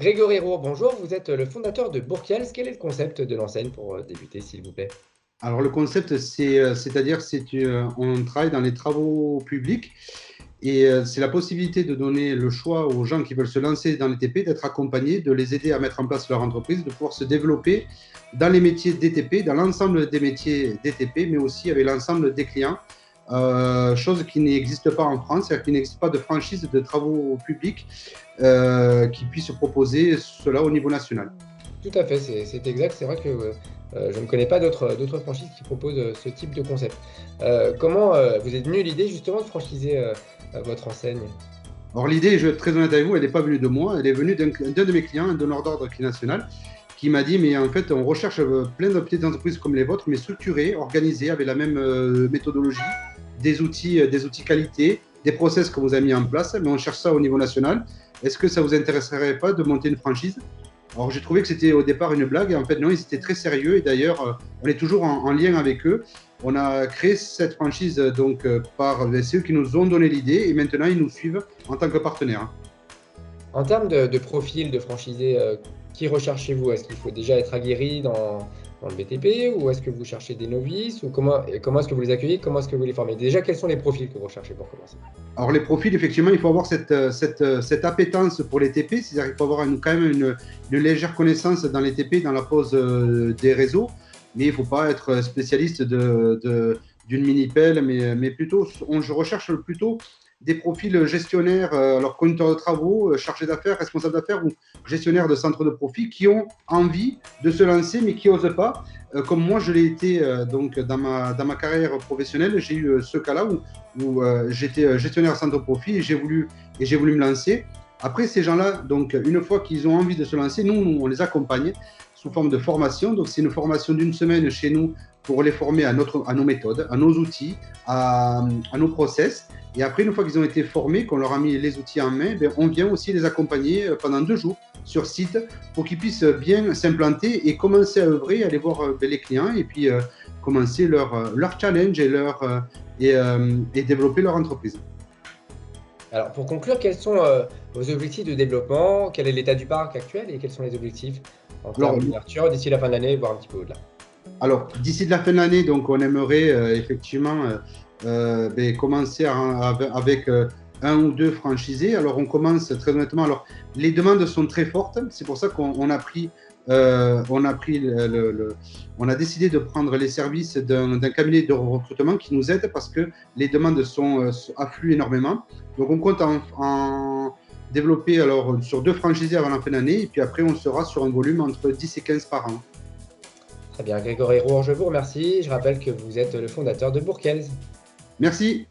Grégory Roux, bonjour, vous êtes le fondateur de Bourkiels. Quel est le concept de l'enseigne pour débuter, s'il vous plaît? Alors le concept, c'est-à-dire, on travaille dans les travaux publics et c'est la possibilité de donner le choix aux gens qui veulent se lancer dans les TP, d'être accompagnés, de les aider à mettre en place leur entreprise, de pouvoir se développer dans les métiers DTP, dans l'ensemble des métiers DTP, mais aussi avec l'ensemble des clients. Chose qui n'existe pas en France, c'est-à-dire qu'il n'existe pas de franchise de travaux publics qui puisse proposer cela au niveau national. Tout à fait, c'est exact. C'est vrai que je ne connais pas d'autres franchises qui proposent ce type de concept. Comment vous êtes venu l'idée justement de franchiser votre enseigne? Alors l'idée, je vais être très honnête avec vous, elle n'est pas venue de moi, elle est venue d'un de mes clients, un donneur d'ordre qui est national, qui m'a dit, mais en fait, on recherche plein de petites entreprises comme les vôtres, mais structurées, organisées, avec la même méthodologie, des outils qualité, des process que vous avez mis en place, mais on cherche ça au niveau national. Est-ce que ça vous intéresserait pas de monter une franchise? Alors j'ai trouvé que c'était au départ une blague, et en fait non, ils étaient très sérieux, et d'ailleurs, on est toujours en lien avec eux. On a créé cette franchise c'est eux qui nous ont donné l'idée, et maintenant ils nous suivent en tant que partenaires. En termes de profil de franchisé, qui recherchez-vous? Est-ce qu'il faut déjà être aguerri dans le BTP ou est-ce que vous cherchez des novices ou comment est-ce que vous les accueillez? Comment est-ce que vous les formez? Déjà, quels sont les profils que vous recherchez pour commencer? Alors les profils, effectivement, il faut avoir cette appétence pour les TP, c'est-à-dire qu'il faut avoir quand même une légère connaissance dans les TP, dans la pose des réseaux, mais il ne faut pas être spécialiste d'une mini-pelle, mais plutôt, je recherche plutôt des profils gestionnaires, alors conducteurs de travaux, chargés d'affaires, responsables d'affaires ou gestionnaires de centres de profit qui ont envie de se lancer mais qui n'osent pas. Comme moi, je l'ai été donc dans ma carrière professionnelle, j'ai eu ce cas-là où j'étais gestionnaire centre de profit et j'ai voulu me lancer. Après, ces gens-là, donc une fois qu'ils ont envie de se lancer, nous on les accompagne sous forme de formation. Donc c'est une formation d'une semaine chez nous pour les former à nos méthodes, à nos outils, à nos process. Et après, une fois qu'ils ont été formés, qu'on leur a mis les outils en main, ben, on vient aussi les accompagner pendant 2 jours sur site pour qu'ils puissent bien s'implanter et commencer à œuvrer, aller voir les clients et puis commencer leur challenge et développer leur entreprise. Alors, pour conclure, quels sont vos objectifs de développement? Quel est l'état du parc actuel et quels sont les objectifs en Alors, termes d'ouverture d'ici la fin de l'année, voire un petit peu au-delà? Alors, d'ici de la fin de l'année, donc on aimerait effectivement commencer avec un ou deux franchisés. Alors, on commence très honnêtement. Alors, les demandes sont très fortes. C'est pour ça qu'on a pris, on a décidé de prendre les services d'un cabinet de recrutement qui nous aide parce que les demandes affluent énormément. Donc, on compte en développer alors sur 2 franchisés avant la fin d'année et puis après, on sera sur un volume entre 10 et 15 par an. Très bien, Grégory Roux, je vous remercie. Je rappelle que vous êtes le fondateur de Bourkiels. Merci.